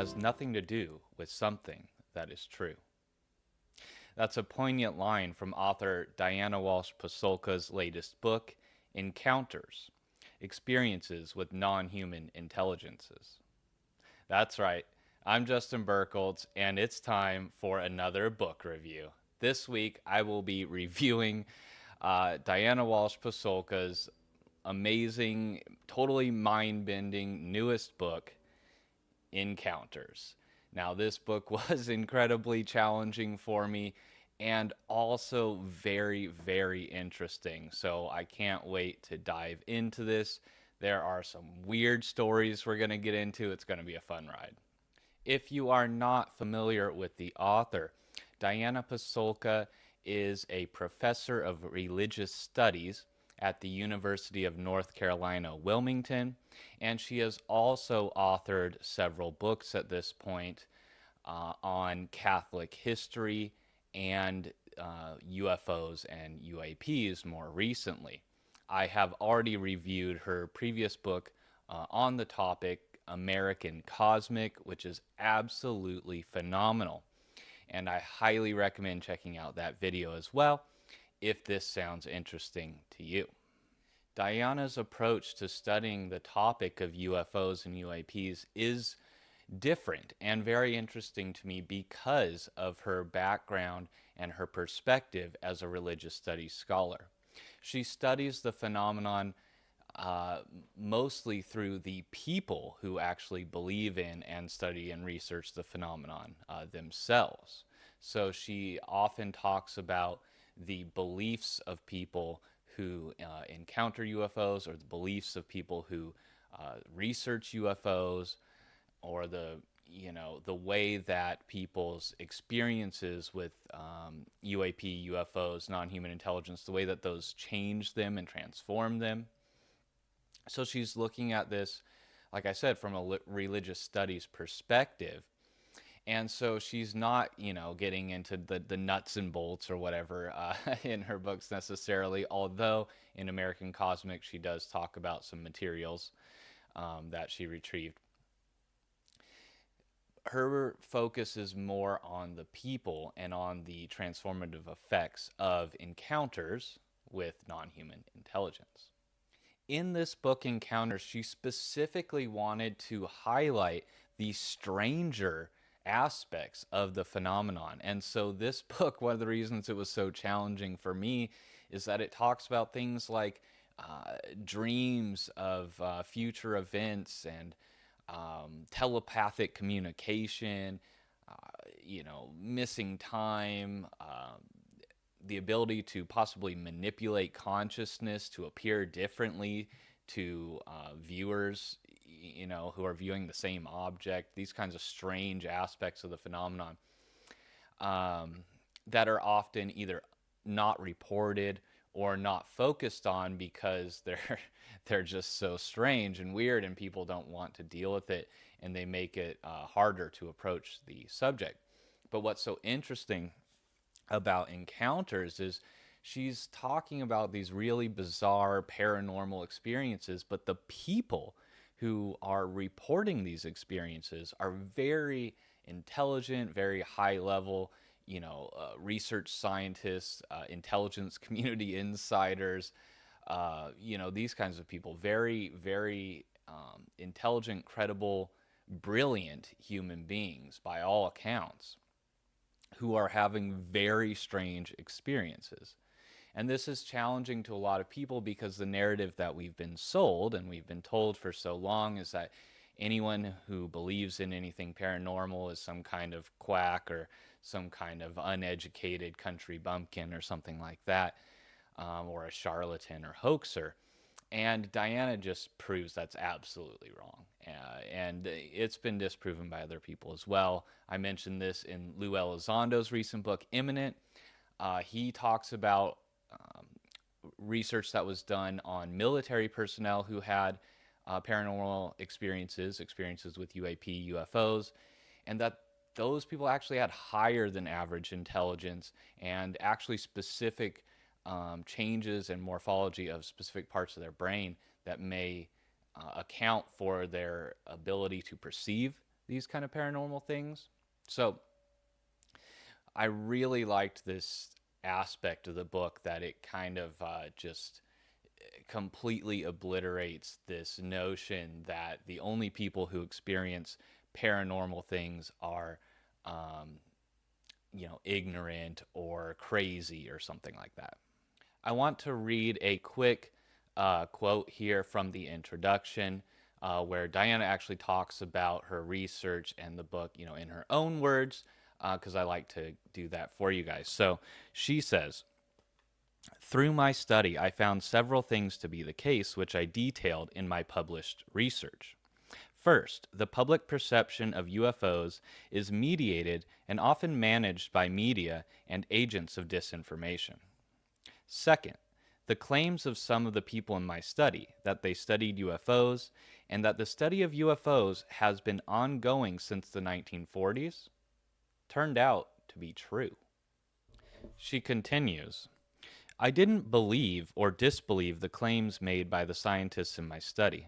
has nothing to do with something that is true. That's a poignant line from author Diana Walsh Pasulka's latest book, Encounters Experiences with Non-Human Intelligences. That's right, I'm Justin Burkholz, and it's time for another book review. This week, I will be reviewing Diana Walsh Pasulka's amazing, totally mind bending newest book, Encounters. Now, this book was incredibly challenging for me and also very, very interesting. So I can't wait to dive into this. There are some weird stories we're going to get into. It's going to be a fun ride. If you are not familiar with the author, Diana Pasulka is a professor of religious studies at the University of North Carolina, Wilmington, and she has also authored several books at this point on Catholic history and UFOs and UAPs more recently. I have already reviewed her previous book on the topic, American Cosmic, which is absolutely phenomenal. And I highly recommend checking out that video as well if this sounds interesting to you. Diana's approach to studying the topic of UFOs and UAPs is different and very interesting to me because of her background and her perspective as a religious studies scholar. She studies the phenomenon uh, mostly through the people who actually believe in and study and research the phenomenon themselves. So she often talks about the beliefs of people who encounter UFOs, or the beliefs of people who research UFOs, or the way that people's experiences with UAP, UFOs, non-human intelligence, the way that those change them and transform them. So she's looking at this, like I said, from a religious studies perspective. And so she's not, getting into the nuts and bolts or whatever in her books necessarily, although in American Cosmic she does talk about some materials that she retrieved. Her focus is more on the people and on the transformative effects of encounters with non-human intelligence. In this book, Encounters, she specifically wanted to highlight the stranger aspects of the phenomenon. And so, this book, one of the reasons it was so challenging for me is that it talks about things like dreams of future events and telepathic communication, missing time, the ability to possibly manipulate consciousness to appear differently to viewers, who are viewing the same object. These kinds of strange aspects of the phenomenon that are often either not reported or not focused on because they're just so strange and weird, and people don't want to deal with it, and they make it harder to approach the subject. But what's so interesting about Encounters is she's talking about these really bizarre paranormal experiences, but the people who are reporting these experiences are very intelligent, very high level, research scientists, intelligence community insiders, these kinds of people. Very, very intelligent, credible, brilliant human beings by all accounts, who are having very strange experiences. And this is challenging to a lot of people because the narrative that we've been sold and we've been told for so long is that anyone who believes in anything paranormal is some kind of quack or some kind of uneducated country bumpkin or something like that, or a charlatan or hoaxer. And Diana just proves that's absolutely wrong. And it's been disproven by other people as well. I mentioned this in Lou Elizondo's recent book, Imminent. He talks about research that was done on military personnel who had paranormal experiences with UAP, UFOs, and that those people actually had higher than average intelligence and actually specific changes and morphology of specific parts of their brain that may account for their ability to perceive these kind of paranormal things. So I really liked this aspect of the book that it kind of just completely obliterates this notion that the only people who experience paranormal things are, um, ignorant or crazy or something like that. I want to read a quick quote here from the introduction, where Diana actually talks about her research and the book, in her own words, because I like to do that for you guys. So she says, through my study, I found several things to be the case, which I detailed in my published research. First, the public perception of UFOs is mediated and often managed by media and agents of disinformation. Second, the claims of some of the people in my study that they studied UFOs and that the study of UFOs has been ongoing since the 1940s turned out to be true. She continues, I didn't believe or disbelieve the claims made by the scientists in my study.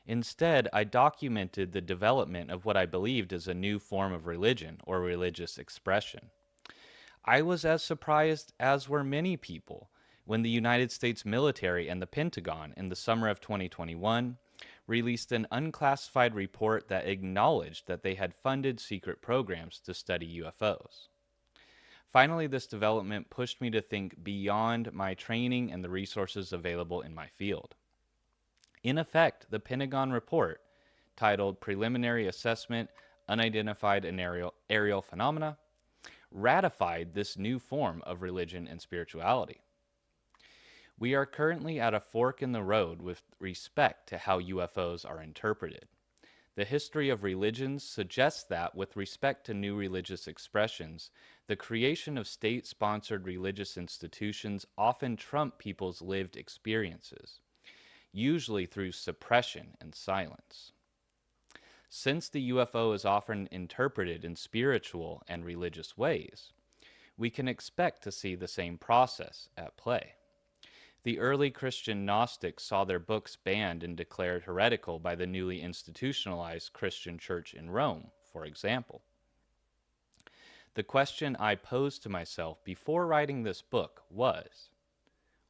Instead, I documented the development of what I believed is a new form of religion or religious expression. I was as surprised as were many people when the United States military and the Pentagon in the summer of 2021 released an unclassified report that acknowledged that they had funded secret programs to study UFOs. Finally, this development pushed me to think beyond my training and the resources available in my field. In effect, the Pentagon report, titled Preliminary Assessment Unidentified and Aerial Phenomena, ratified this new form of religion and spirituality. We are currently at a fork in the road with respect to how UFOs are interpreted. The history of religions suggests that, with respect to new religious expressions, the creation of state sponsored religious institutions often trump people's lived experiences, usually through suppression and silence. Since the UFO is often interpreted in spiritual and religious ways, we can expect to see the same process at play. The early Christian Gnostics saw their books banned and declared heretical by the newly institutionalized Christian church in Rome, for example. The question I posed to myself before writing this book was,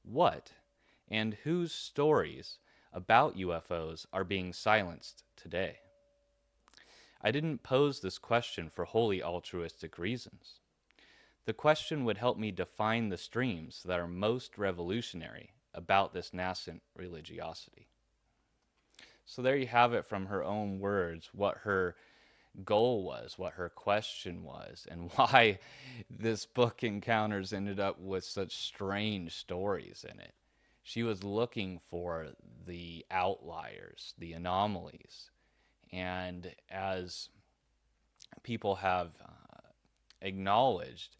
what and whose stories about UFOs are being silenced today? I didn't pose this question for wholly altruistic reasons. The question would help me define the streams that are most revolutionary about this nascent religiosity. So there you have it from her own words, what her goal was, what her question was, and why this book Encounters ended up with such strange stories in it. She was looking for the outliers, the anomalies. And as people have acknowledged,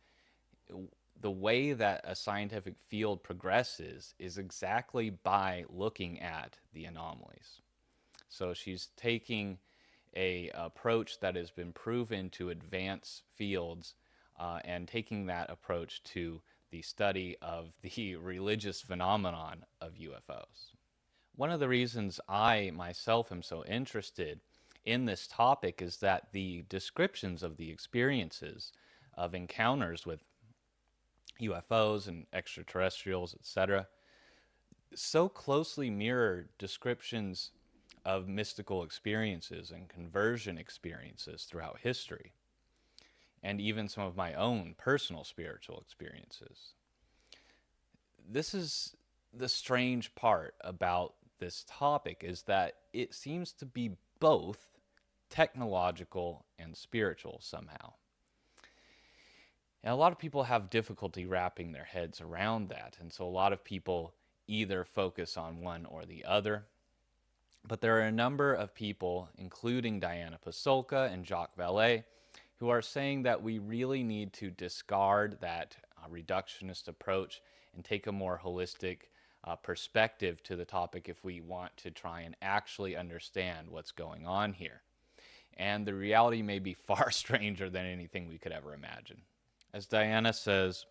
the way that a scientific field progresses is exactly by looking at the anomalies. So she's taking a approach that has been proven to advance fields, and taking that approach to the study of the religious phenomenon of UFOs. One of the reasons I myself am so interested in this topic is that the descriptions of the experiences of encounters with UFOs and extraterrestrials, etc., so closely mirror descriptions of mystical experiences and conversion experiences throughout history, and even some of my own personal spiritual experiences. This is the strange part about this topic, is that it seems to be both technological and spiritual somehow. And a lot of people have difficulty wrapping their heads around that. And so a lot of people either focus on one or the other. But there are a number of people, including Diana Pasulka and Jacques Vallée, who are saying that we really need to discard that reductionist approach and take a more holistic perspective to the topic if we want to try and actually understand what's going on here. And the reality may be far stranger than anything we could ever imagine. As Diana says,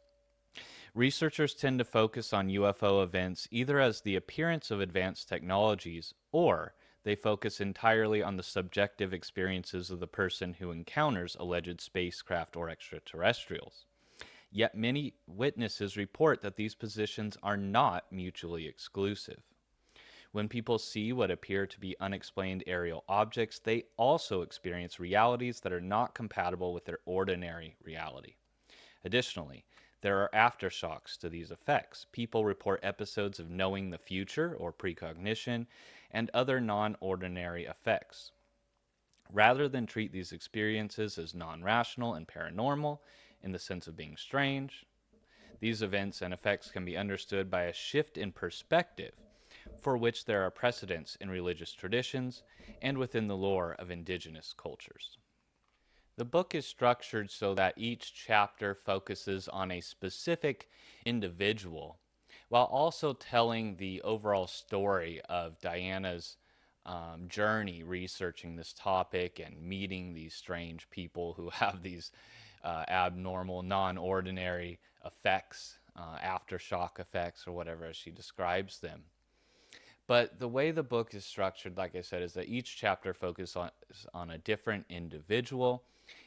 researchers tend to focus on UFO events either as the appearance of advanced technologies or They focus entirely on the subjective experiences of the person who encounters alleged spacecraft or extraterrestrials. Yet many witnesses report that these positions are not mutually exclusive. When people see what appear to be unexplained aerial objects, they also experience realities that are not compatible with their ordinary reality. Additionally, there are aftershocks to these effects. People report episodes of knowing the future or precognition and other non ordinary effects. Rather than treat these experiences as non rational and paranormal in the sense of being strange, these events and effects can be understood by a shift in perspective for which there are precedents in religious traditions and within the lore of indigenous cultures. The book is structured so that each chapter focuses on a specific individual while also telling the overall story of Diana's journey researching this topic and meeting these strange people who have these abnormal, non ordinary effects, aftershock effects, or whatever as she describes them. But the way the book is structured, like I said, is that each chapter focuses on a different individual,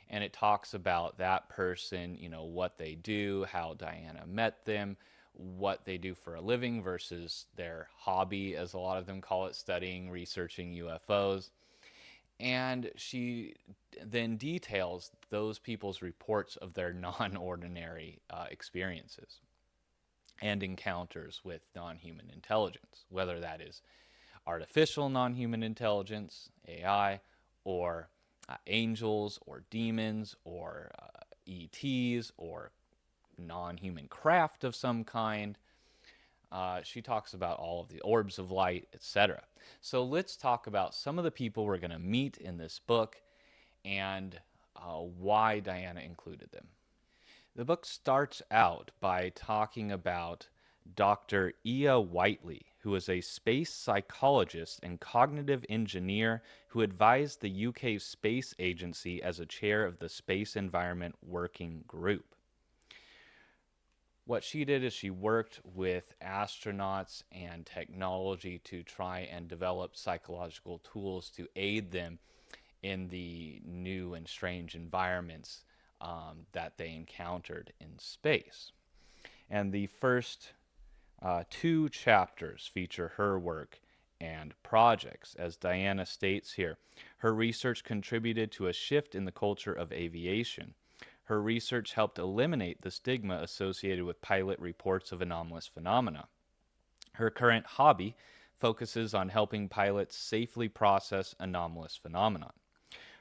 and it talks about that person, what they do, how Diana met them, what they do for a living versus their hobby, as a lot of them call it, studying, researching UFOs. And she then details those people's reports of their non ordinary experiences and encounters with non human intelligence, whether that is artificial non human intelligence, AI, or angels, or demons, or ETs, or non human craft of some kind. She talks about all of the orbs of light, etc. So let's talk about some of the people we're going to meet in this book and why Diana included them. The book starts out by talking about Dr. Ia Whiteley, who is a space psychologist and cognitive engineer who advised the UK Space Agency as a chair of the Space Environment Working Group. What she did is she worked with astronauts and technology to try and develop psychological tools to aid them in the new and strange environments that they encountered in space. And the first two chapters feature her work and projects. As Diana states here, her research contributed to a shift in the culture of aviation. Her research helped eliminate the stigma associated with pilot reports of anomalous phenomena. Her current hobby focuses on helping pilots safely process anomalous phenomena.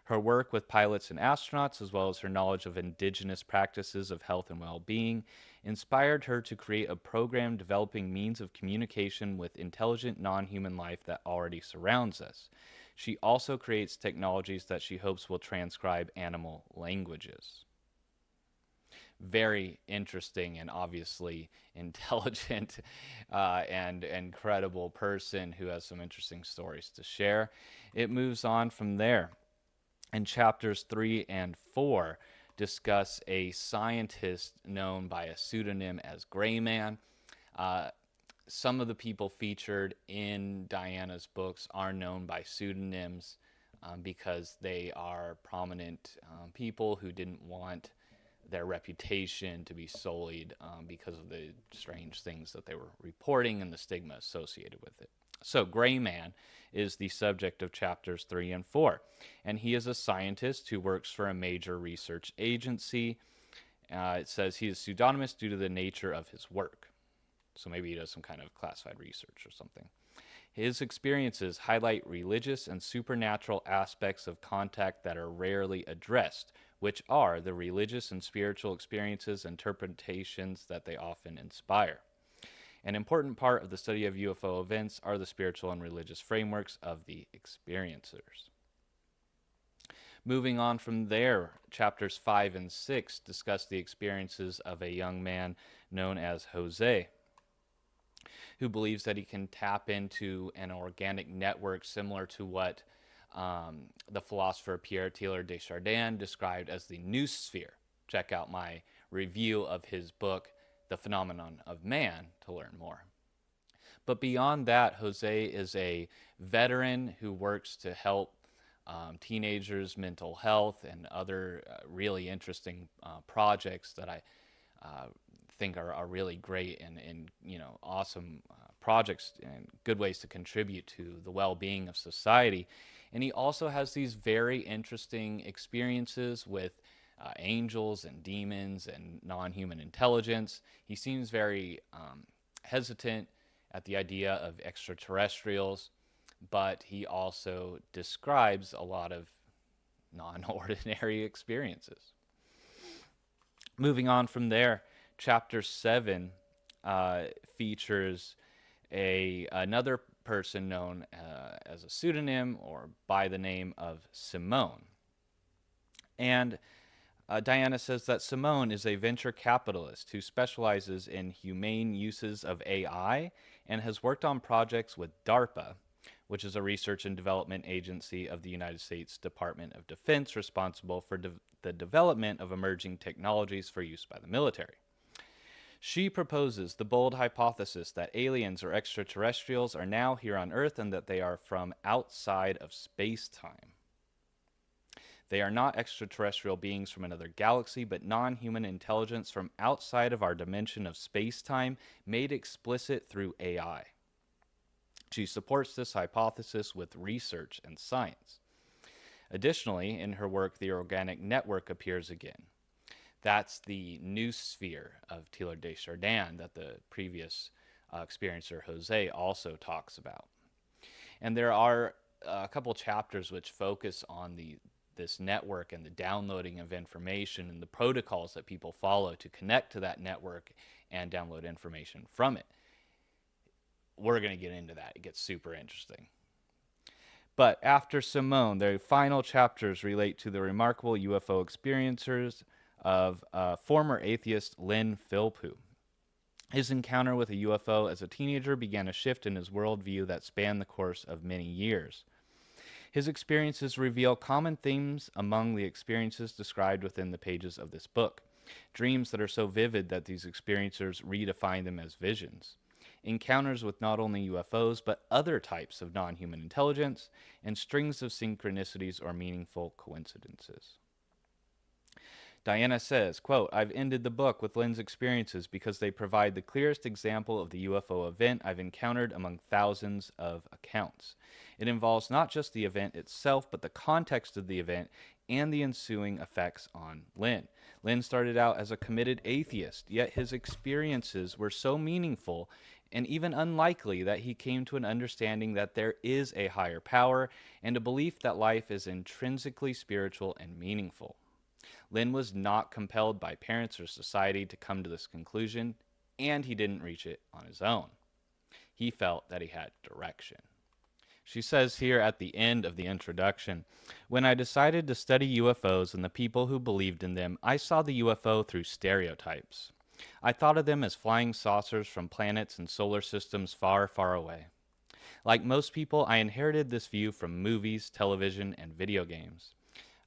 Her work with pilots and astronauts, as well as her knowledge of indigenous practices of health and well being, inspired her to create a program developing means of communication with intelligent non human life that already surrounds us. She also creates technologies that she hopes will transcribe animal languages. Very interesting and obviously intelligent and incredible person who has some interesting stories to share. It moves on from there. And chapters 3 and 4 discuss a scientist known by a pseudonym as Gray Man. Some of the people featured in Diana's books are known by pseudonyms because they are prominent people who didn't want their reputation to be sullied because of the strange things that they were reporting and the stigma associated with it. So, Gray Man is the subject of chapters 3 and 4, and he is a scientist who works for a major research agency. It says he is pseudonymous due to the nature of his work. So, maybe he does some kind of classified research or something. His experiences highlight religious and supernatural aspects of contact that are rarely addressed, which are the religious and spiritual experiences and interpretations that they often inspire. An important part of the study of UFO events are the spiritual and religious frameworks of the experiencers. Moving on from there, chapters 5 and 6 discuss the experiences of a young man known as Jose, who believes that he can tap into an organic network similar to what the philosopher Pierre Teilhard de Chardin described as the noosphere. Check out my review of his book, The Phenomenon of Man, to learn more. But beyond that, Jose is a veteran who works to help teenagers' mental health and other really interesting projects that I uh, think are really great and awesome projects and good ways to contribute to the well-being of society. And he also has these very interesting experiences with angels and demons and non-human intelligence. He seems very hesitant at the idea of extraterrestrials, but he also describes a lot of non-ordinary experiences. Moving on from there, chapter 7 features a another person known as a pseudonym or by the name of Simone. And Diana says that Simone is a venture capitalist who specializes in humane uses of AI and has worked on projects with DARPA, which is a research and development agency of the United States Department of Defense responsible for the development of emerging technologies for use by the military. She proposes the bold hypothesis that aliens or extraterrestrials are now here on Earth and that they are from outside of space time. They are not extraterrestrial beings from another galaxy, but non human intelligence from outside of our dimension of space time made explicit through AI. She supports this hypothesis with research and science. Additionally, in her work, the organic network appears again. That's the new sphere of Teilhard de Chardin that the previous experiencer Jose also talks about. And there are a couple chapters which focus on this network and the downloading of information and the protocols that people follow to connect to that network and download information from it. We're going to get into that. It gets super interesting. But after Simone, the final chapters relate to the remarkable UFO experiencers of former atheist Lynn Philpott. His encounter with a UFO as a teenager began a shift in his worldview that spanned the course of many years. His experiences reveal common themes among the experiences described within the pages of this book. Dreams that are so vivid that these experiencers redefine them as visions. Encounters with not only UFOs, but other types of non human intelligence, and strings of synchronicities or meaningful coincidences. Diana says, quote, I've ended the book with Lynn's experiences because they provide the clearest example of the UFO event I've encountered among thousands of accounts. It involves not just the event itself, but the context of the event and the ensuing effects on Lynn. Lynn started out as a committed atheist, yet his experiences were so meaningful and even unlikely that he came to an understanding that there is a higher power and a belief that life is intrinsically spiritual and meaningful. Lynn was not compelled by parents or society to come to this conclusion, and he didn't reach it on his own. He felt that he had direction. She says here at the end of the introduction, when I decided to study UFOs and the people who believed in them, I saw the UFO through stereotypes. I thought of them as flying saucers from planets and solar systems far, far away. Like most people, I inherited this view from movies, television, and video games.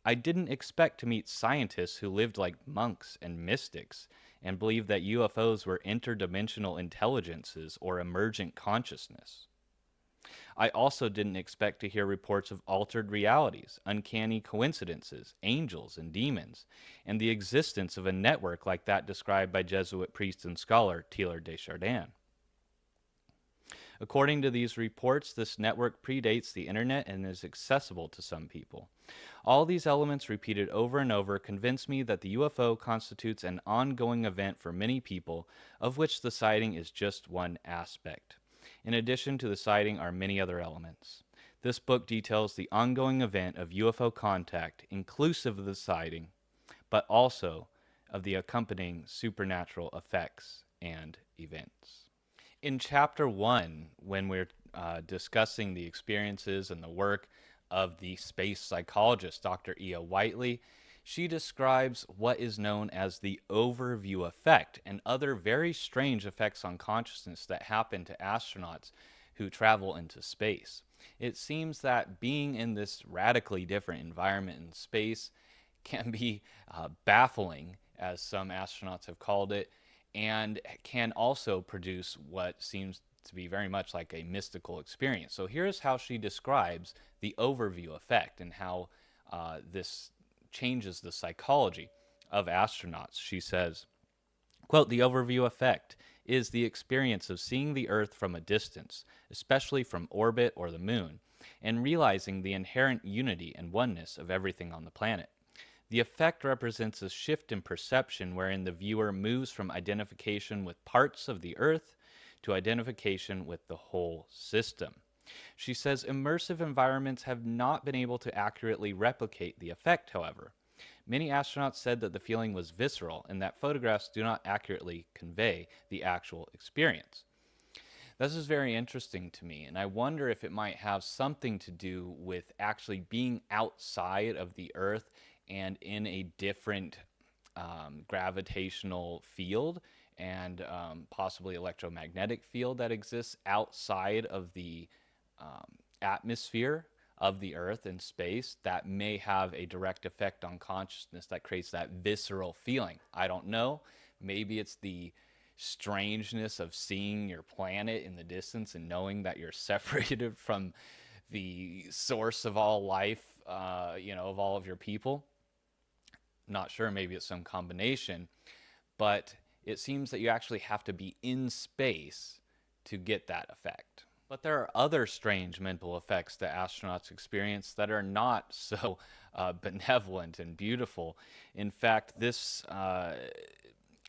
I didn't expect to meet scientists who lived like monks and mystics and believed that UFOs were interdimensional intelligences or emergent consciousness. I also didn't expect to hear reports of altered realities, uncanny coincidences, angels and demons, and the existence of a network like that described by Jesuit priest and scholar Teilhard de Chardin. According to these reports, this network predates the internet and is accessible to some people. All these elements repeated over and over convince me that the UFO constitutes an ongoing event for many people, of which the sighting is just one aspect. In addition to the sighting are many other elements. This book details the ongoing event of UFO contact, inclusive of the sighting, but also of the accompanying supernatural effects and events. In chapter 1, when we're discussing the experiences and the work of the space psychologist Dr. Ea Whiteley, she describes what is known as the overview effect and other very strange effects on consciousness that happen to astronauts who travel into space. It seems that being in this radically different environment in space can be baffling, as some astronauts have called it, and can also produce what seems to be very much like a mystical experience. So here's how she describes the overview effect and how this changes the psychology of astronauts. She says, quote, the overview effect is the experience of seeing the Earth from a distance, especially from orbit or the moon, and realizing the inherent unity and oneness of everything on the planet. The effect represents a shift in perception wherein the viewer moves from identification with parts of the Earth to identification with the whole system. She says immersive environments have not been able to accurately replicate the effect, however. Many astronauts said that the feeling was visceral and that photographs do not accurately convey the actual experience. This is very interesting to me, and I wonder if it might have something to do with actually being outside of the Earth and in a different gravitational field and possibly electromagnetic field that exists outside of the atmosphere of the Earth and space that may have a direct effect on consciousness that creates that visceral feeling. I don't know. Maybe it's the strangeness of seeing your planet in the distance and knowing that you're separated from the source of all life, of all of your people. Not sure, maybe it's some combination, but it seems that you actually have to be in space to get that effect. But there are other strange mental effects that astronauts experience that are not so benevolent and beautiful. In fact, this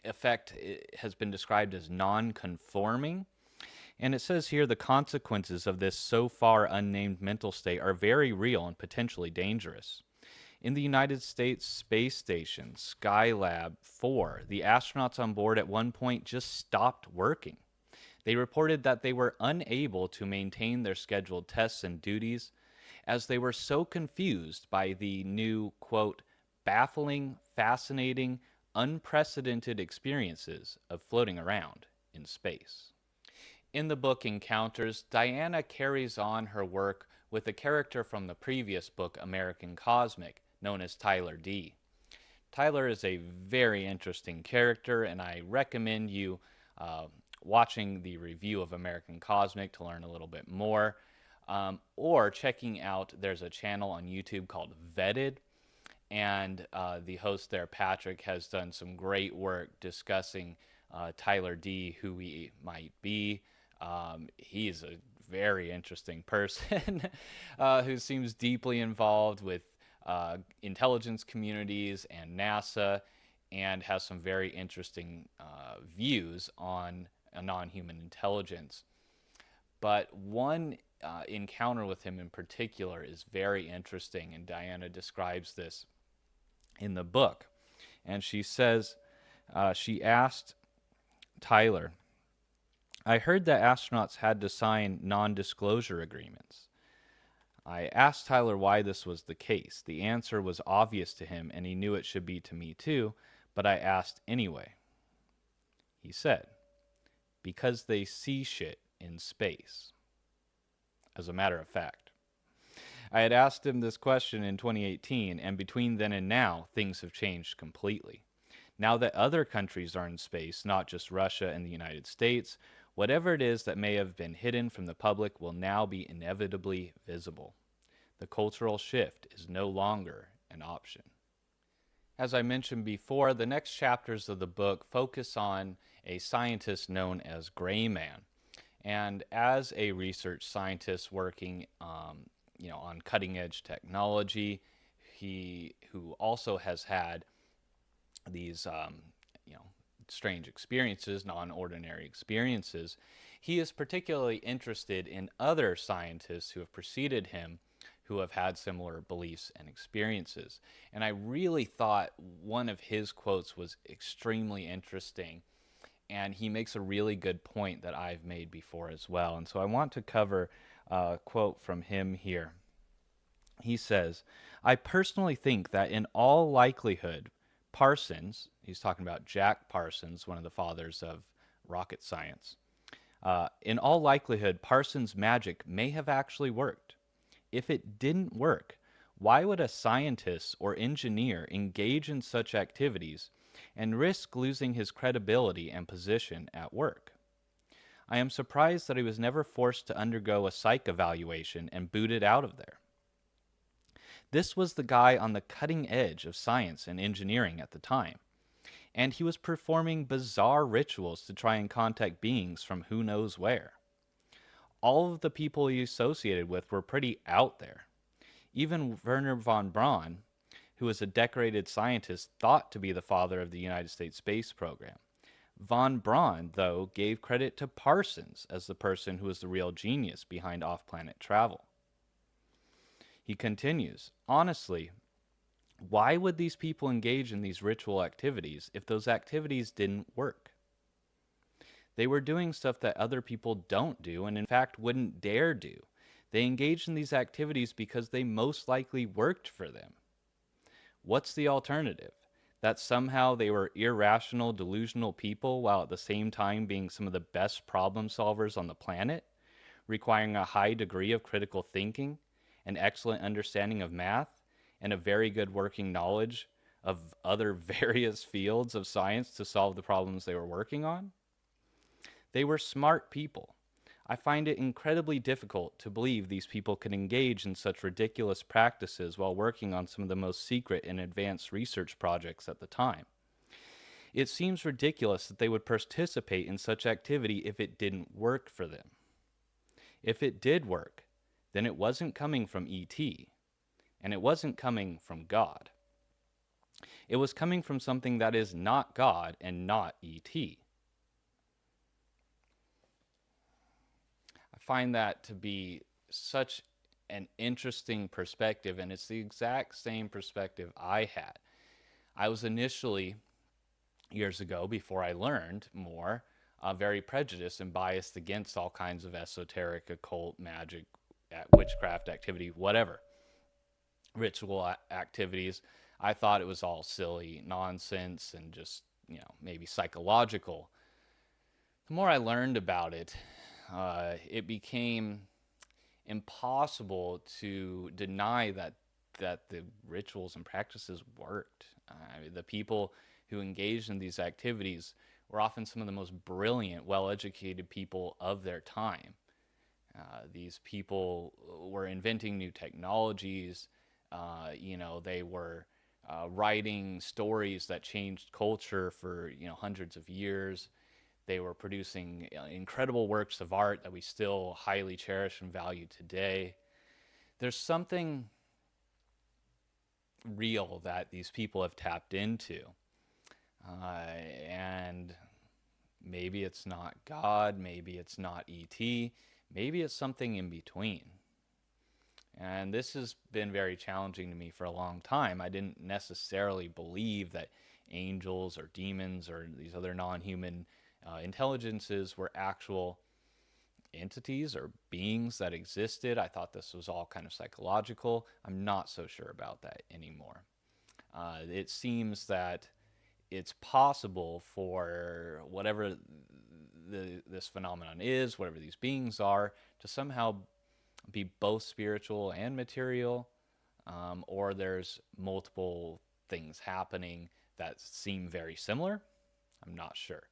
effect has been described as non-conforming. And it says here the consequences of this so far unnamed mental state are very real and potentially dangerous. In the United States Space Station, Skylab 4, the astronauts on board at one point just stopped working. They reported that they were unable to maintain their scheduled tests and duties as they were so confused by the new, quote, baffling, fascinating, unprecedented experiences of floating around in space. In the book Encounters, Diana carries on her work with a character from the previous book, American Cosmic, known as Tyler D. Tyler is a very interesting character, and I recommend you watching the review of American Cosmic to learn a little bit more, or checking out, there's a channel on YouTube called Vetted, and the host there, Patrick, has done some great work discussing Tyler D, who he might be. He's a very interesting person who seems deeply involved with intelligence communities and NASA, and has some very interesting views on a non-human intelligence. But one encounter with him in particular is very interesting, and Diana describes this in the book. And she says, she asked Tyler, I heard that astronauts had to sign non-disclosure agreements. I asked Tyler why this was the case. The answer was obvious to him, and he knew it should be to me too, but I asked anyway. He said, because they see shit in space. As a matter of fact. I had asked him this question in 2018, and between then and now, things have changed completely. Now that other countries are in space, not just Russia and the United States, whatever it is that may have been hidden from the public will now be inevitably visible. The cultural shift is no longer an option. As I mentioned before, the next chapters of the book focus on a scientist known as Gray Man. And as a research scientist working on cutting edge technology, who also has had these strange experiences, non-ordinary experiences, he is particularly interested in other scientists who have preceded him who have had similar beliefs and experiences. And I really thought one of his quotes was extremely interesting, and he makes a really good point that I've made before as well. And so I want to cover a quote from him here. He says, I personally think that in all likelihood, Parsons, he's talking about Jack Parsons, one of the fathers of rocket science, in all likelihood, Parsons' magic may have actually worked. If it didn't work, why would a scientist or engineer engage in such activities and risk losing his credibility and position at work? I am surprised that he was never forced to undergo a psych evaluation and booted out of there. This was the guy on the cutting edge of science and engineering at the time, and he was performing bizarre rituals to try and contact beings from who knows where. All of the people he associated with were pretty out there. Even Werner von Braun, who was a decorated scientist thought to be the father of the United States space program. Von Braun, though, gave credit to Parsons as the person who was the real genius behind off planet travel. He continues, honestly, why would these people engage in these ritual activities if those activities didn't work? They were doing stuff that other people don't do and, in fact, wouldn't dare do. They engaged in these activities because they most likely worked for them. What's the alternative? That somehow they were irrational, delusional people while at the same time being some of the best problem solvers on the planet, requiring a high degree of critical thinking, an excellent understanding of math, and a very good working knowledge of other various fields of science to solve the problems they were working on? They were smart people. I find it incredibly difficult to believe these people could engage in such ridiculous practices while working on some of the most secret and advanced research projects at the time. It seems ridiculous that they would participate in such activity if it didn't work for them. If it did work, then it wasn't coming from ET, and it wasn't coming from God. It was coming from something that is not God and not ET. I find that to be such an interesting perspective, and it's the exact same perspective I had. I was initially, years ago, before I learned more, very prejudiced and biased against all kinds of esoteric, occult, magic, witchcraft activity, whatever, ritual activities. I thought it was all silly nonsense and just, maybe psychological. The more I learned about it, it became impossible to deny that the rituals and practices worked. The people who engaged in these activities were often some of the most brilliant, well-educated people of their time. These people were inventing new technologies. They were writing stories that changed culture for hundreds of years. They were producing incredible works of art that we still highly cherish and value today. There's something real that these people have tapped into. And maybe it's not God, maybe it's not ET, maybe it's something in between. And this has been very challenging to me for a long time. I didn't necessarily believe that angels or demons or these other non-human intelligences were actual entities or beings that existed. I thought this was all kind of psychological. I'm not so sure about that anymore. It seems that it's possible for whatever this phenomenon is, whatever these beings are, to somehow be both spiritual and material, or there's multiple things happening that seem very similar. I'm not sure.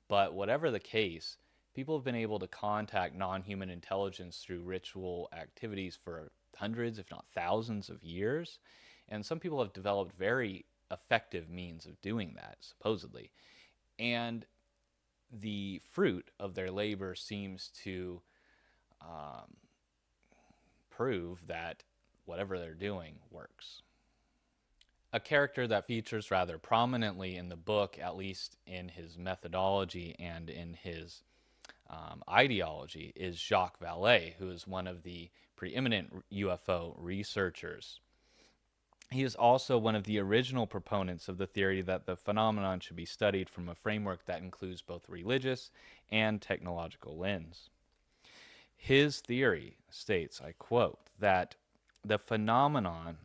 But whatever the case, people have been able to contact non-human intelligence through ritual activities for hundreds, if not thousands of years. And some people have developed very effective means of doing that, supposedly. And the fruit of their labor seems to prove that whatever they're doing works. A character that features rather prominently in the book, at least in his methodology and in his ideology, is Jacques Vallée, who is one of the preeminent UFO researchers. He is also one of the original proponents of the theory that the phenomenon should be studied from a framework that includes both religious and technological lens. His theory states, I quote, that the phenomenon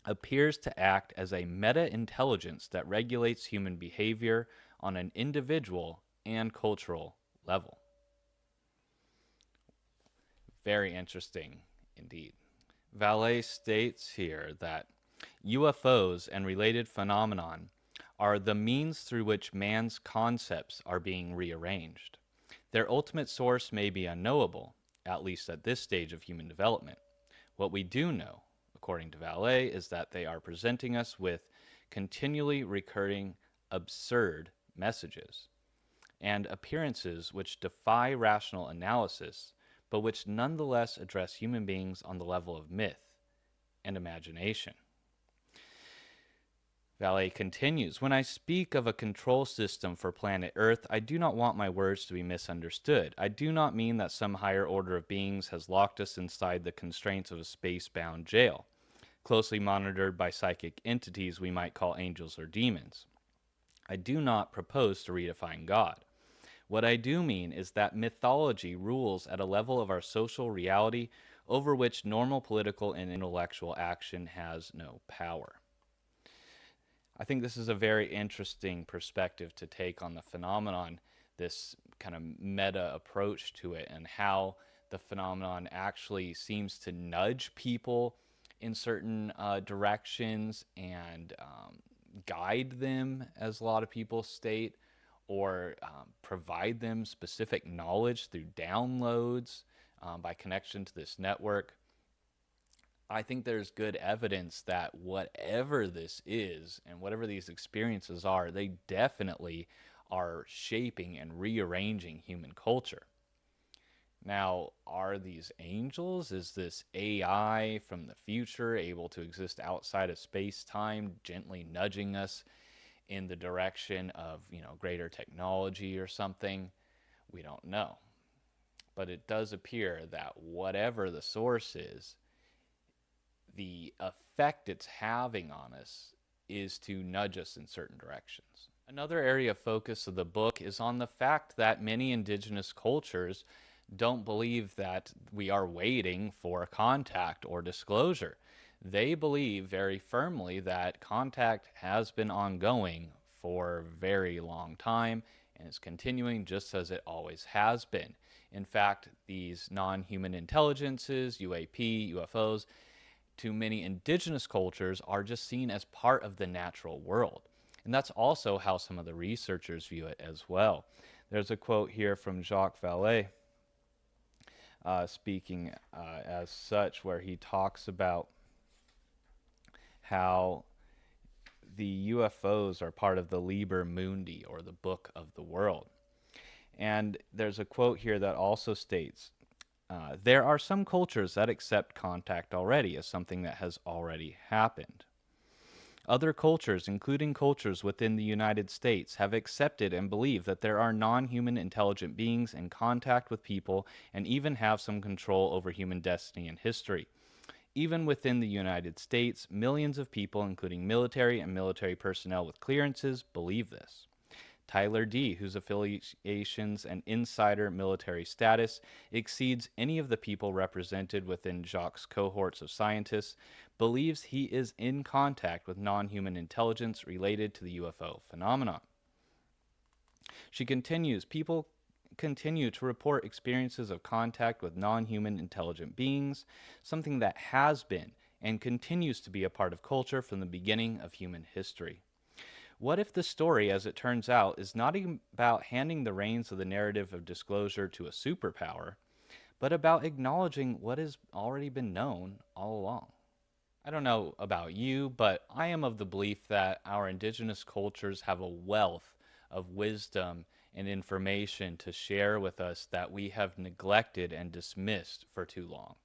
appears to act as a meta-intelligence that regulates human behavior on an individual and cultural level. Very interesting indeed. Vallée states here that UFOs and related phenomenon are the means through which man's concepts are being rearranged. Their ultimate source may be unknowable, at least at this stage of human development. What we do know, according to Vallée, is that they are presenting us with continually recurring absurd messages and appearances which defy rational analysis, but which nonetheless address human beings on the level of myth and imagination. Vallée continues, when I speak of a control system for planet Earth, I do not want my words to be misunderstood. I do not mean that some higher order of beings has locked us inside the constraints of a space-bound jail, closely monitored by psychic entities we might call angels or demons. I do not propose to redefine God. What I do mean is that mythology rules at a level of our social reality over which normal political and intellectual action has no power. I think this is a very interesting perspective to take on the phenomenon, this kind of meta approach to it, and how the phenomenon actually seems to nudge people in certain directions and guide them, as a lot of people state, or provide them specific knowledge through downloads by connection to this network. I think there's good evidence that whatever this is and whatever these experiences are, they definitely are shaping and rearranging human culture. Now, are these angels? Is this AI from the future able to exist outside of space time, gently nudging us in the direction of, greater technology or something? We don't know. But it does appear that whatever the source is, the effect it's having on us is to nudge us in certain directions. Another area of focus of the book is on the fact that many indigenous cultures don't believe that we are waiting for contact or disclosure. They believe very firmly that contact has been ongoing for a very long time and is continuing just as it always has been. In fact, these non human intelligences, UAP, UFOs, to many indigenous cultures are just seen as part of the natural world. And that's also how some of the researchers view it as well. There's a quote here from Jacques Vallée speaking as such, where he talks about how the UFOs are part of the Liber Mundi, or the book of the world. And there's a quote here that also states, there are some cultures that accept contact already as something that has already happened. Other cultures, including cultures within the United States, have accepted and believe that there are non-human intelligent beings in contact with people and even have some control over human destiny and history. Even within the United States, millions of people, including military and military personnel with clearances, believe this. Tyler D., whose affiliations and insider military status exceeds any of the people represented within Jacques' cohorts of scientists, believes he is in contact with non-human intelligence related to the UFO phenomenon. She continues, people continue to report experiences of contact with non-human intelligent beings, something that has been and continues to be a part of culture from the beginning of human history. What if the story, as it turns out, is not about handing the reins of the narrative of disclosure to a superpower, but about acknowledging what has already been known all along? I don't know about you, but I am of the belief that our indigenous cultures have a wealth of wisdom and information to share with us that we have neglected and dismissed for too long.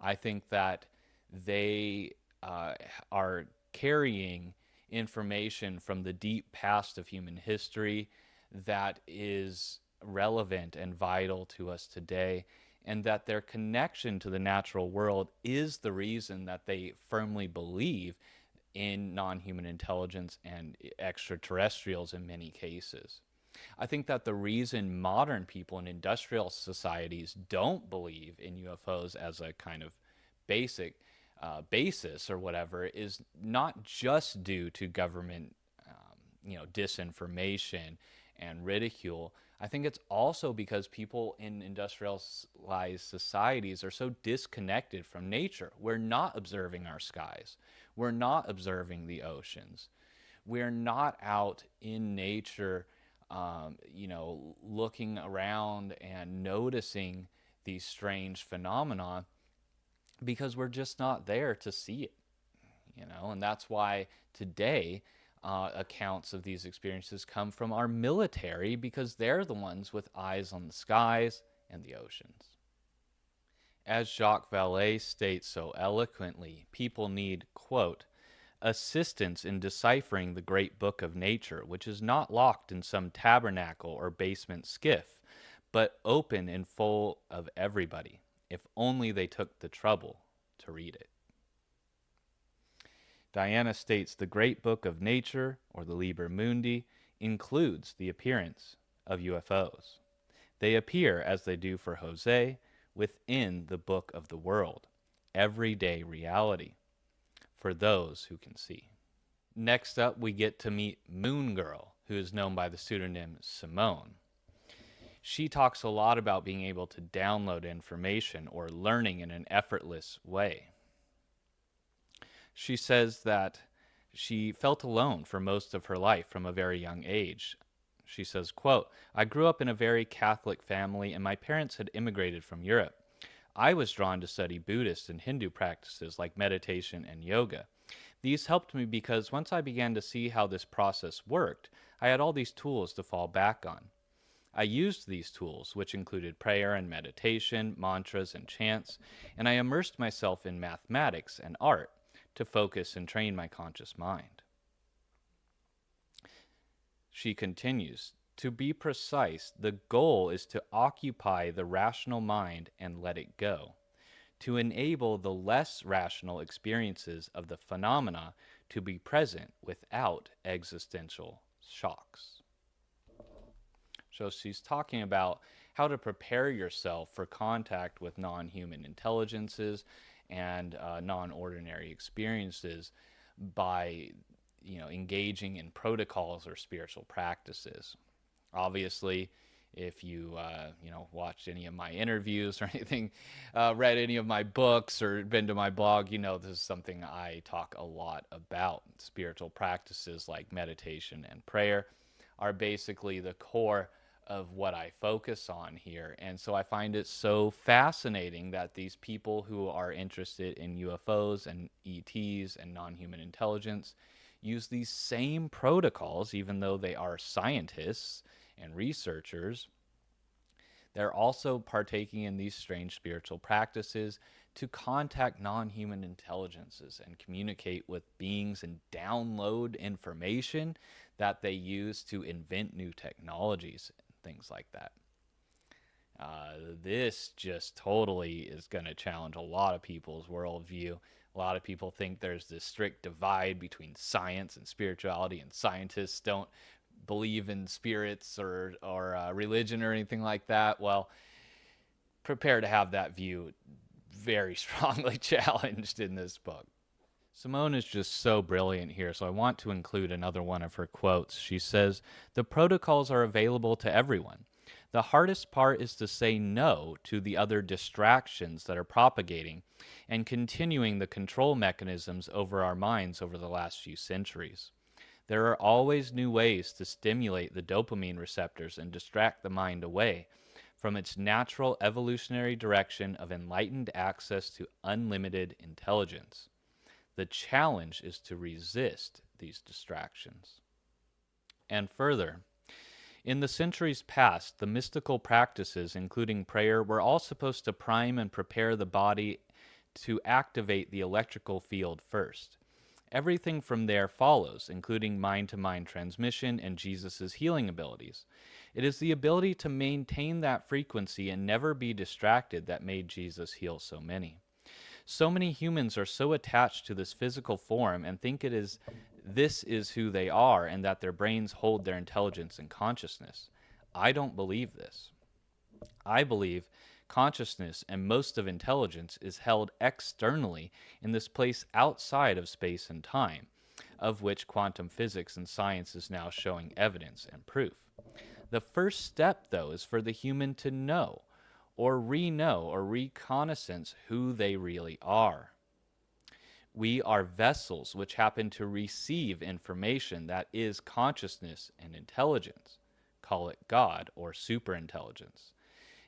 I think that they are carrying information from the deep past of human history that is relevant and vital to us today, and that their connection to the natural world is the reason that they firmly believe in non human intelligence and extraterrestrials in many cases. I think that the reason modern people in industrial societies don't believe in UFOs as a kind of basic basis or whatever is not just due to government, disinformation and ridicule. I think it's also because people in industrialized societies are so disconnected from nature. We're not observing our skies. We're not observing the oceans. We're not out in nature looking around and noticing these strange phenomena because we're just not there to see it, and that's why today accounts of these experiences come from our military because they're the ones with eyes on the skies and the oceans. As Jacques Vallée states so eloquently, people need, quote, assistance in deciphering the great book of nature, which is not locked in some tabernacle or basement skiff, but open and full of everybody, if only they took the trouble to read it. Diana states the great book of nature, or the Liber Mundi, includes the appearance of UFOs. They appear, as they do for Jose, within the book of the world, everyday reality, for those who can see. Next up, we get to meet Moon Girl, who is known by the pseudonym Simone. She talks a lot about being able to download information or learning in an effortless way. She says that she felt alone for most of her life from a very young age. She says, quote, I grew up in a very Catholic family and my parents had immigrated from Europe. I was drawn to study Buddhist and Hindu practices like meditation and yoga. These helped me because once I began to see how this process worked, I had all these tools to fall back on. I used these tools, which included prayer and meditation, mantras and chants, and I immersed myself in mathematics and art to focus and train my conscious mind. She continues, to be precise, the goal is to occupy the rational mind and let it go, to enable the less rational experiences of the phenomena to be present without existential shocks. So she's talking about how to prepare yourself for contact with non-human intelligences and non-ordinary experiences by engaging in protocols or spiritual practices. Obviously, if you watched any of my interviews or anything, read any of my books or been to my blog, this is something I talk a lot about. Spiritual practices like meditation and prayer are basically the core of what I focus on here. And so I find it so fascinating that these people who are interested in UFOs and ETs and non-human intelligence use these same protocols, even though they are scientists and researchers. They're also partaking in these strange spiritual practices to contact non-human intelligences and communicate with beings and download information that they use to invent new technologies and things like that. This just totally is going to challenge a lot of people's worldview. A lot of people think there's this strict divide between science and spirituality, and scientists don't believe in spirits or religion or anything like that. Well, prepare to have that view very strongly challenged in this book. Simone is just so brilliant here, so I want to include another one of her quotes. She says, the protocols are available to everyone. The hardest part is to say no to the other distractions that are propagating and continuing the control mechanisms over our minds over the last few centuries. There are always new ways to stimulate the dopamine receptors and distract the mind away from its natural evolutionary direction of enlightened access to unlimited intelligence. The challenge is to resist these distractions. And further, in the centuries past, the mystical practices, including prayer, were all supposed to prime and prepare the body to activate the electrical field first. Everything from there follows, including mind-to-mind transmission and Jesus' healing abilities. It is the ability to maintain that frequency and never be distracted that made Jesus heal so many. So many humans are so attached to this physical form and think this is who they are and that their brains hold their intelligence and consciousness. I don't believe this. I believe consciousness and most of intelligence is held externally in this place outside of space and time, of which quantum physics and science is now showing evidence and proof. The first step, though, is for the human to know, or re-know, or reconnaissance who they really are. We are vessels which happen to receive information that is consciousness and intelligence. call it God or superintelligence.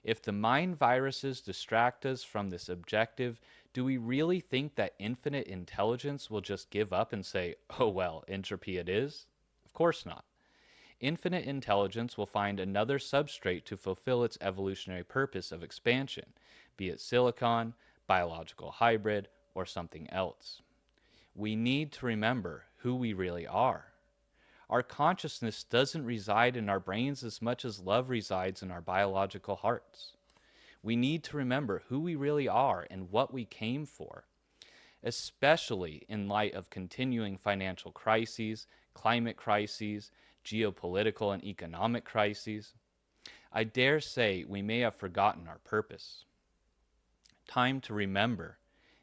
If the mind viruses distract us from this objective, do we really think that infinite intelligence will just give up and say, oh well, entropy it is? Of course not. Infinite intelligence will find another substrate to fulfill its evolutionary purpose of expansion, be it silicon, biological hybrid, or something else. We need to remember who we really are. Our consciousness doesn't reside in our brains as much as love resides in our biological hearts. We need to remember who we really are and what we came for, especially in light of continuing financial crises, climate crises, geopolitical and economic crises. I dare say we may have forgotten our purpose. Time to remember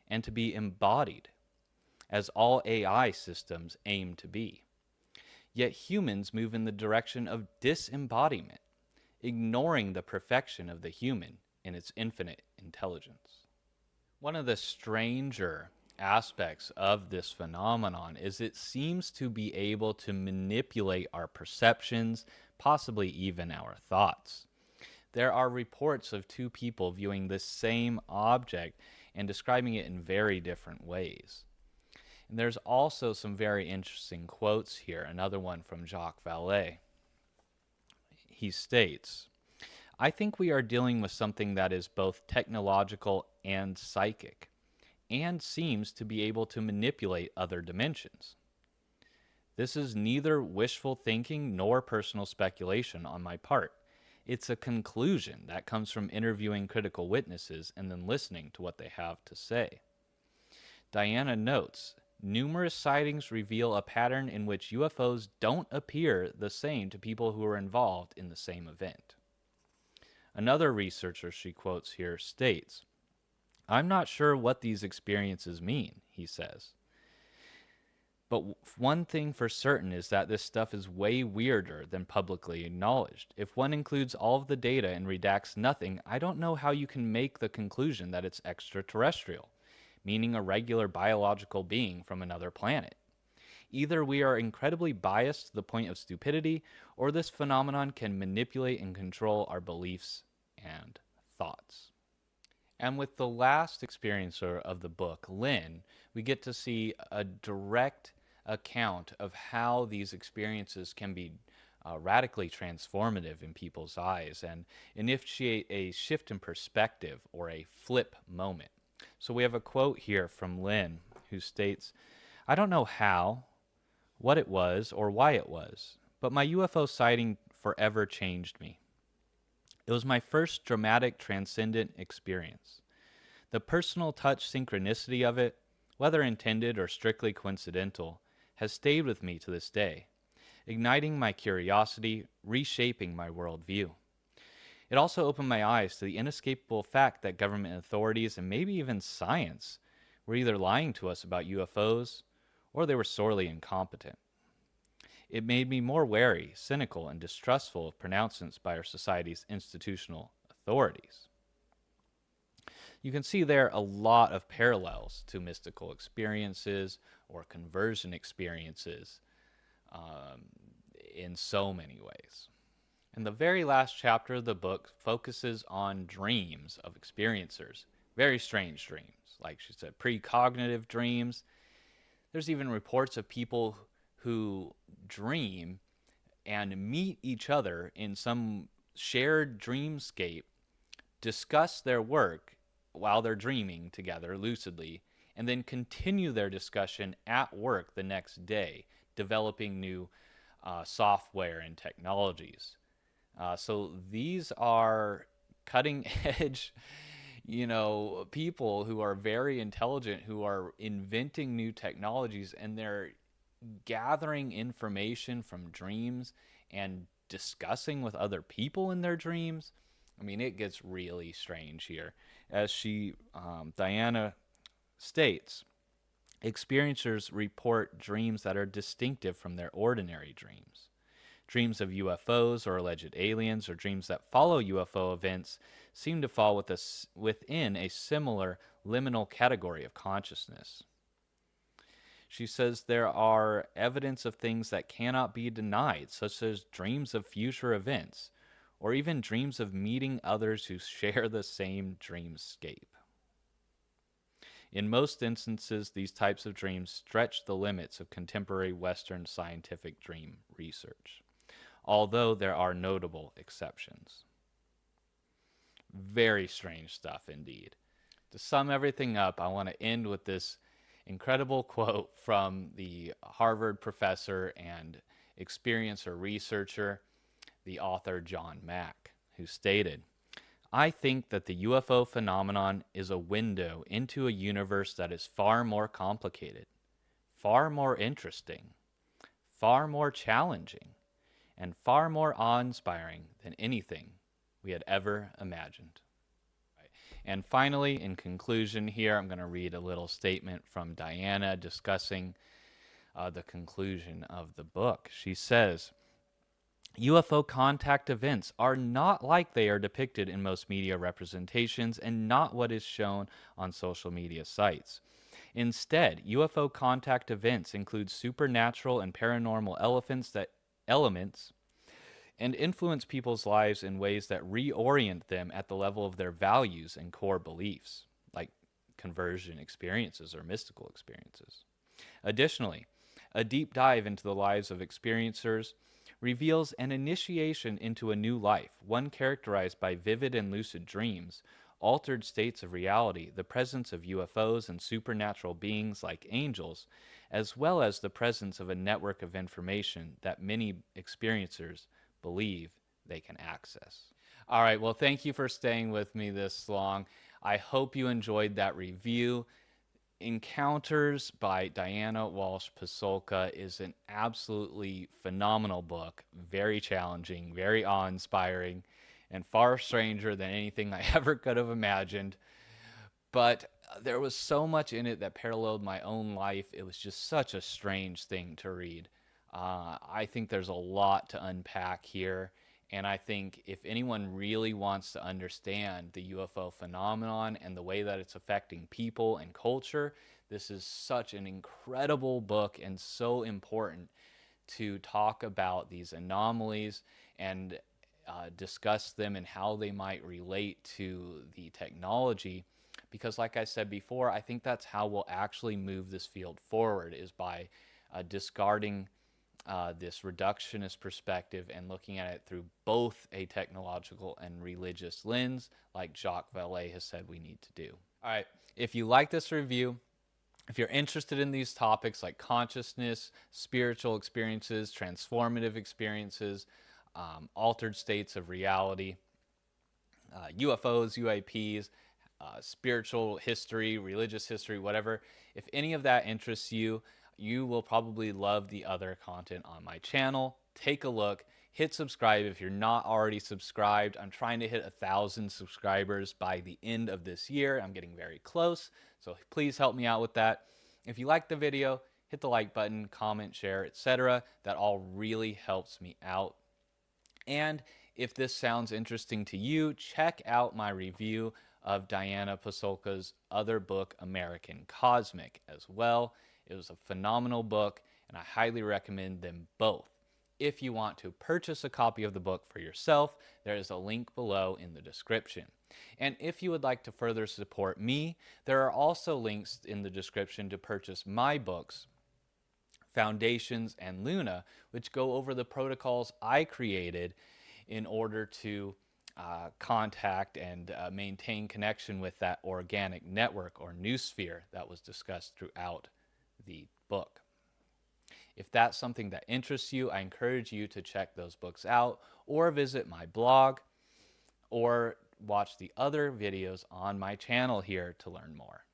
and to be embodied, as all AI systems aim to be. Yet humans move in the direction of disembodiment, ignoring the perfection of the human in its infinite intelligence. One of the stranger aspects of this phenomenon is it seems to be able to manipulate our perceptions, possibly even our thoughts. There are reports of two people viewing the same object and describing it in very different ways. And there's also some very interesting quotes here. Another one from Jacques Vallée. He states, I think we are dealing with something that is both technological and psychic, and seems to be able to manipulate other dimensions. This is neither wishful thinking nor personal speculation on my part. It's a conclusion that comes from interviewing critical witnesses and then listening to what they have to say. Diana notes, numerous sightings reveal a pattern in which UFOs don't appear the same to people who are involved in the same event. Another researcher she quotes here states, I'm not sure what these experiences mean, he says. But one thing for certain is that this stuff is way weirder than publicly acknowledged. If one includes all of the data and redacts nothing, I don't know how you can make the conclusion that it's extraterrestrial, meaning a regular biological being from another planet. Either we are incredibly biased to the point of stupidity, or this phenomenon can manipulate and control our beliefs and thoughts. And with the last experiencer of the book, Lynn, we get to see a direct account of how these experiences can be radically transformative in people's eyes and initiate a shift in perspective or a flip moment. So we have a quote here from Lynn who states, I don't know how, what it was, or why it was, but my UFO sighting forever changed me. It was my first dramatic, transcendent experience. The personal touch synchronicity of it, whether intended or strictly coincidental, has stayed with me to this day, igniting my curiosity, reshaping my worldview. It also opened my eyes to the inescapable fact that government authorities and maybe even science were either lying to us about UFOs or they were sorely incompetent. It made me more wary, cynical, and distrustful of pronouncements by our society's institutional authorities. You can see there a lot of parallels to mystical experiences or conversion experiences in so many ways. And the very last chapter of the book focuses on dreams of experiencers. Very strange dreams, like she said, precognitive dreams. There's even reports of people who dream and meet each other in some shared dreamscape, discuss their work while they're dreaming together lucidly, and then continue their discussion at work the next day, developing new software and technologies. So these are cutting edge, people who are very intelligent, who are inventing new technologies, and they're gathering information from dreams and discussing with other people in their dreams. I mean, it gets really strange here. As Diana states, experiencers report dreams that are distinctive from their ordinary dreams. Dreams of UFOs or alleged aliens, or dreams that follow UFO events, seem to fall within a similar liminal category of consciousness. She says there are evidence of things that cannot be denied, such as dreams of future events, or even dreams of meeting others who share the same dreamscape. In most instances, these types of dreams stretch the limits of contemporary Western scientific dream research, although there are notable exceptions. Very strange stuff indeed. To sum everything up, I want to end with this incredible quote from the Harvard professor and experiencer researcher, the author John Mack, who stated, I think that the UFO phenomenon is a window into a universe that is far more complicated, far more interesting, far more challenging, and far more awe-inspiring than anything we had ever imagined. And finally, in conclusion here, I'm going to read a little statement from Diana discussing the conclusion of the book. She says, UFO contact events are not like they are depicted in most media representations and not what is shown on social media sites. Instead, UFO contact events include supernatural and paranormal elements and influence people's lives in ways that reorient them at the level of their values and core beliefs, like conversion experiences or mystical experiences. Additionally, a deep dive into the lives of experiencers reveals an initiation into a new life, one characterized by vivid and lucid dreams, altered states of reality, the presence of UFOs and supernatural beings like angels, as well as the presence of a network of information that many experiencers believe they can access. All right, well, thank you for staying with me this long. I hope you enjoyed that review. Encounters by Diana Walsh Pasulka is an absolutely phenomenal book, very challenging, very awe inspiring, and far stranger than anything I ever could have imagined. But there was so much in it that paralleled my own life. It was just such a strange thing to read. I think there's a lot to unpack here. And I think if anyone really wants to understand the UFO phenomenon and the way that it's affecting people and culture, this is such an incredible book and so important to talk about these anomalies and discuss them and how they might relate to the technology. Because, like I said before, I think that's how we'll actually move this field forward is by discarding this reductionist perspective and looking at it through both a technological and religious lens, like Jacques Vallée has said we need to do. All right, if you like this review, if you're interested in these topics like consciousness, spiritual experiences, transformative experiences, altered states of reality, UFOs, UAPs, spiritual history, religious history, whatever, if any of that interests you, you will probably love the other content on my channel. Take a look, hit subscribe if you're not already subscribed. I'm trying to hit 1,000 subscribers by the end of this year. I'm getting very close, so please help me out with that. If you like the video, hit the like button, comment, share, etc. That all really helps me out. And if this sounds interesting to you, check out my review of Diana Pasulka's other book, American Cosmic, as well. It was a phenomenal book, and I highly recommend them both. If you want to purchase a copy of the book for yourself, there is a link below in the description. And if you would like to further support me, there are also links in the description to purchase my books, Foundations and Luna, which go over the protocols I created in order to contact and maintain connection with that organic network or noosphere that was discussed throughout the book. If that's something that interests you, I encourage you to check those books out or visit my blog or watch the other videos on my channel here to learn more.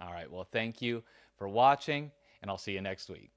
All right, well, thank you for watching, and I'll see you next week.